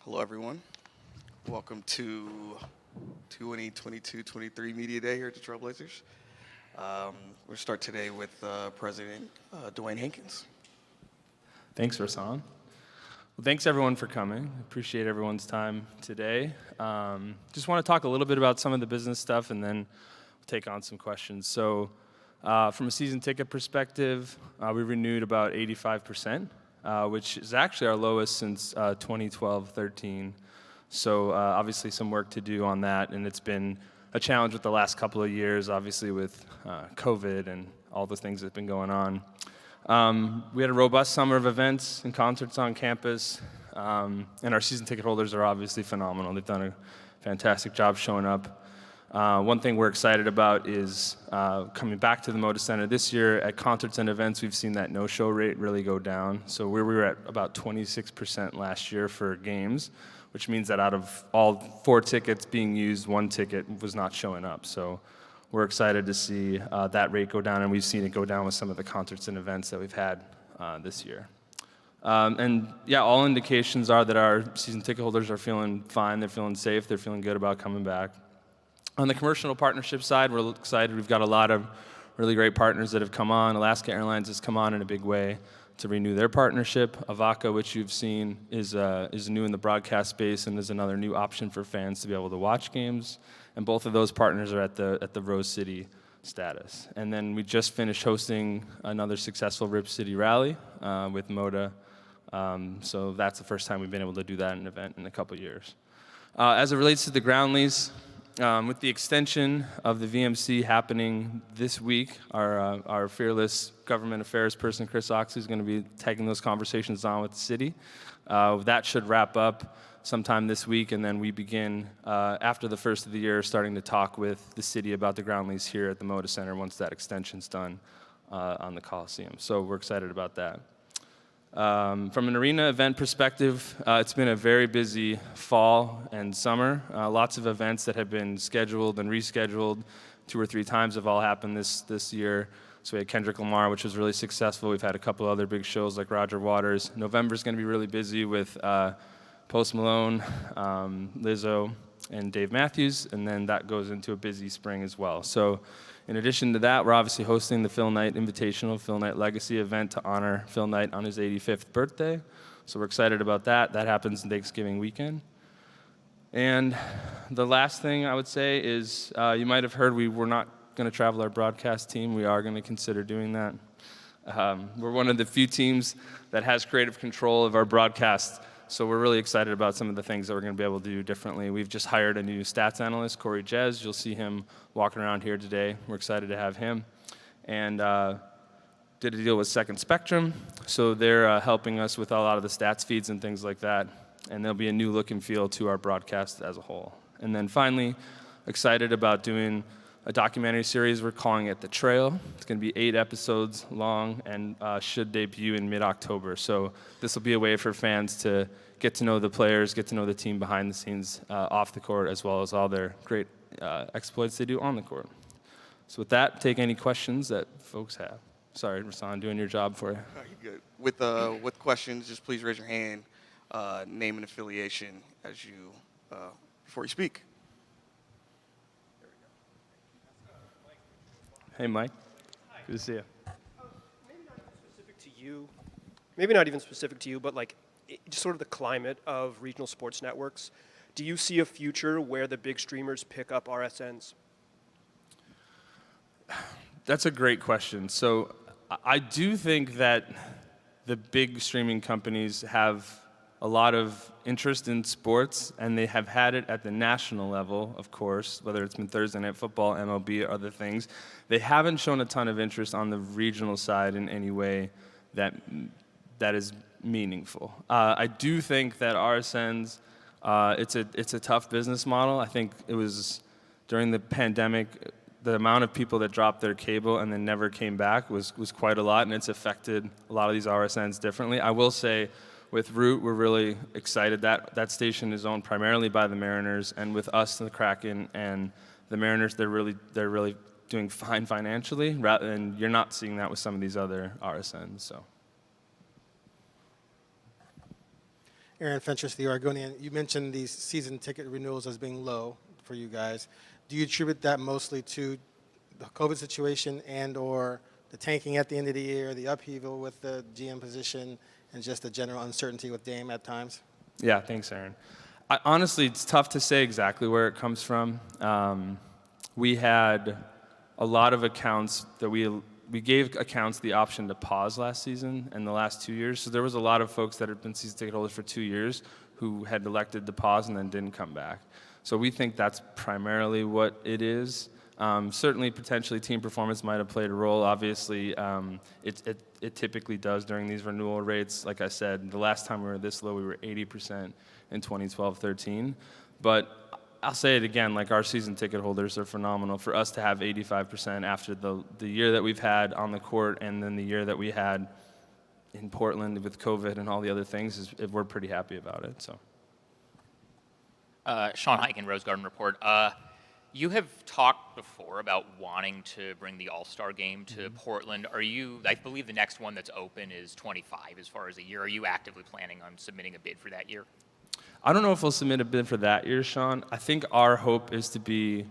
Hello, everyone. Welcome to 2022-23 Media Day here at the Trailblazers. We'll start today with President Dewayne Hankins. Thanks, Rasan. Well, thanks everyone for coming. Appreciate everyone's time today. Just want to talk a little bit about some of the business stuff and then we'll take on some questions. So from a season ticket perspective, we renewed about 85%, which is actually our lowest since 2012-13. So obviously some work to do on that, and it's been a challenge with the last couple of years, obviously with COVID and all the things that have been going on. We had a robust summer of events and concerts on campus, and our season ticket holders are obviously phenomenal. They've done a fantastic job showing up. One thing we're excited about is coming back to the Moda Center this year. At concerts and events, we've seen that no-show rate really go down. So we were at about 26% last year for games, which means that out of all 4 tickets being used, 1 ticket was not showing up. So we're excited to see that rate go down, and we've seen it go down with some of the concerts and events that we've had this year. And yeah, all indications are that our season ticket holders are feeling fine, they're feeling safe, they're feeling good about coming back. On the commercial partnership side, we're excited. We've got a lot of really great partners that have come on. Alaska Airlines has come on in a big way to renew their partnership. Avaka, which you've seen, is new in the broadcast space and is another new option for fans to be able to watch games. And both of those partners are at the Rose City status. And then we just finished hosting another successful Rip City rally with Moda. So that's the first time we've been able to do that in an event in a couple years. As it relates to the ground lease, with the extension of the VMC happening this week, our fearless government affairs person, Chris Oxley, is going to be taking those conversations on with the city. That should wrap up sometime this week, and then we begin, after the first of the year, starting to talk with the city about the ground lease here at the Moda Center once that extension's done on the Coliseum. So we're excited about that. From an arena event perspective, it's been a very busy fall and summer. Lots of events that have been scheduled and rescheduled 2 or 3 times have all happened this year. So we had Kendrick Lamar, which was really successful. We've had a couple other big shows like Roger Waters. November's going to be really busy with Post Malone, Lizzo, and Dave Matthews, and then that goes into a busy spring as well. So in addition to that, we're obviously hosting the Phil Knight Invitational, Phil Knight Legacy event to honor Phil Knight on his 85th birthday. So we're excited about that. That happens Thanksgiving weekend. And the last thing I would say is you might have heard we're not going to travel our broadcast team. We are going to consider doing that. We're one of the few teams that has creative control of our broadcast. So we're really excited about some of the things that we're going to be able to do differently. We've just hired a new stats analyst, Corey Jez. You'll see him walking around here today. We're excited to have him. And did a deal with Second Spectrum. So they're helping us with a lot of the stats feeds and things like that. And there'll be a new look and feel to our broadcast as a whole. And then finally, excited about doing a documentary series. We're calling it The Trail. It's going to be 8 episodes long and should debut in mid-October. So this will be a way for fans to get to know the players, get to know the team behind the scenes off the court, as well as all their great exploits they do on the court. So with that, take any questions that folks have. Sorry, Rasan, doing your job for you. No, you're good. With questions, just please raise your hand, name and affiliation as you before you speak. Hey, Mike. Good to see you. Maybe not even specific to you, but like just sort of the climate of regional sports networks. Do you see a future where the big streamers pick up RSNs? That's a great question. So I do think that the big streaming companies have a lot of interest in sports, and they have had it at the national level, of course, whether it's been Thursday Night Football, MLB, or other things. They haven't shown a ton of interest on the regional side in any way that is meaningful. I do think that RSNs, it's a tough business model. I think it was during the pandemic, the amount of people that dropped their cable and then never came back was quite a lot, and it's affected a lot of these RSNs differently. I will say, with Root, we're really excited that that station is owned primarily by the Mariners, and with us, the Kraken, and the Mariners, they're really doing fine financially, and you're not seeing that with some of these other RSNs. So. Aaron Fentress, the Oregonian. You mentioned these season ticket renewals as being low for you guys. Do you attribute that mostly to the COVID situation and/or the tanking at the end of the year, the upheaval with the GM position, and just the general uncertainty with Dame at times? Yeah, thanks, Aaron. Honestly, it's tough to say exactly where it comes from. We had a lot of accounts that we gave accounts the option to pause last season and the last 2 years. So there was a lot of folks that had been season ticket holders for 2 years who had elected to pause and then didn't come back. So we think that's primarily what it is. Certainly, potentially, team performance might have played a role. Obviously, it typically does during these renewal rates. Like I said, the last time we were this low, we were 80% in 2012-13. But I'll say it again, like our season ticket holders are phenomenal. For us to have 85% after the year that we've had on the court and then the year that we had in Portland with COVID and all the other things, we're pretty happy about it. So. Sean Hyken, Rose Garden Report. You have talked before about wanting to bring the AllStar Game to Portland. I believe the next one that's open is 25 as far as a year. Are you actively planning on submitting a bid for that year? I don't know if we'll submit a bid for that year, Sean. I think our hope is to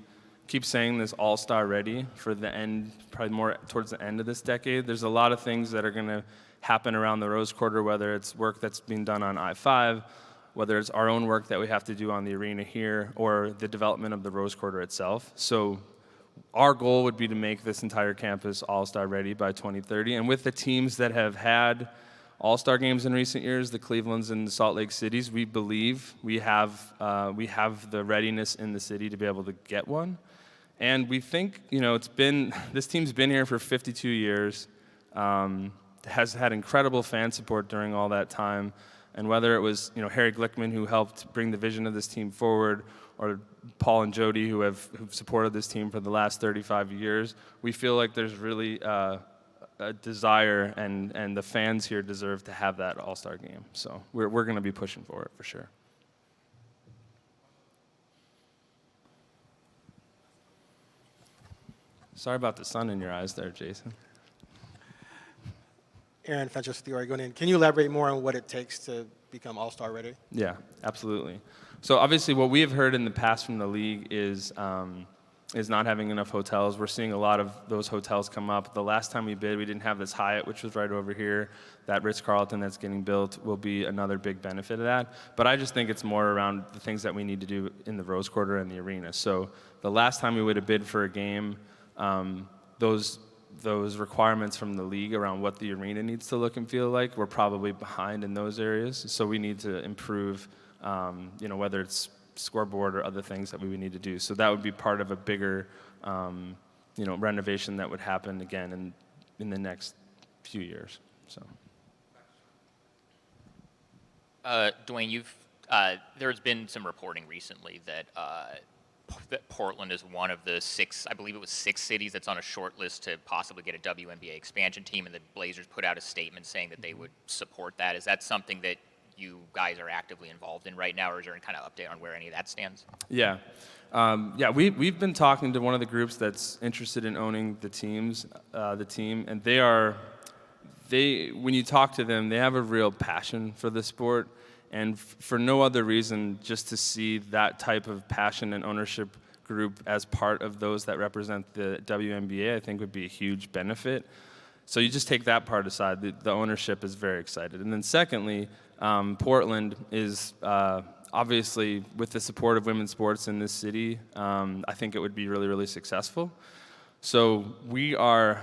keep saying this AllStar Ready for the end, probably more towards the end of this decade. There's a lot of things that are going to happen around the Rose Quarter, whether it's work that's being done on I-5, whether it's our own work that we have to do on the arena here, or the development of the Rose Quarter itself. So our goal would be to make this entire campus AllStar Ready by 2030. And with the teams that have had All-Star games in recent years, the Clevelands and the Salt Lake Cities, we believe we have the readiness in the city to be able to get one. And we think, this team's been here for 52 years, has had incredible fan support during all that time. And whether it was, Harry Glickman, who helped bring the vision of this team forward, or Paul and Jody, who've supported this team for the last 35 years, we feel like there's really a desire, and the fans here deserve to have that All-Star game. So we're going to be pushing for it for sure. Sorry about the sun in your eyes there, Jason. Aaron Fentress, the Oregonian. Can you elaborate more on what it takes to become All-Star Ready? Yeah, absolutely. So obviously what we have heard in the past from the league is not having enough hotels. We're seeing a lot of those hotels come up. The last time we bid, we didn't have this Hyatt, which was right over here. That Ritz-Carlton that's getting built will be another big benefit of that. But I just think it's more around the things that we need to do in the Rose Quarter and the arena. So the last time we would have bid for a game, those requirements from the league around what the arena needs to look and feel like, we're probably behind in those areas. So we need to improve, whether it's scoreboard or other things that we would need to do. So that would be part of a bigger, renovation that would happen again in the next few years. So. Dewayne, there's been some reporting recently that Portland is one of the six cities that's on a short list to possibly get a WNBA expansion team, and the Blazers put out a statement saying that they would support that. Is that something that you guys are actively involved in right now, or is there any kind of update on where any of that stands? Yeah. We've been talking to one of the groups that's interested in owning the team, and when you talk to them, they have a real passion for the sport, and for no other reason, just to see that type of passion and ownership group as part of those that represent the WNBA, I think would be a huge benefit. So you just take that part aside, the ownership is very excited. And then secondly, Portland is obviously, with the support of women's sports in this city, I think it would be really, really successful. So we're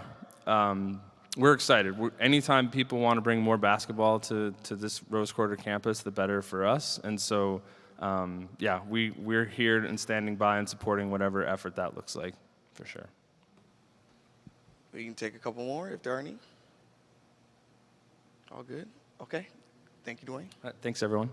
excited. Anytime people want to bring more basketball to this Rose Quarter campus, the better for us. And so, we're here and standing by and supporting whatever effort that looks like, for sure. We can take a couple more if there are any. All good? Okay. Thank you, Dewayne. Thanks, everyone.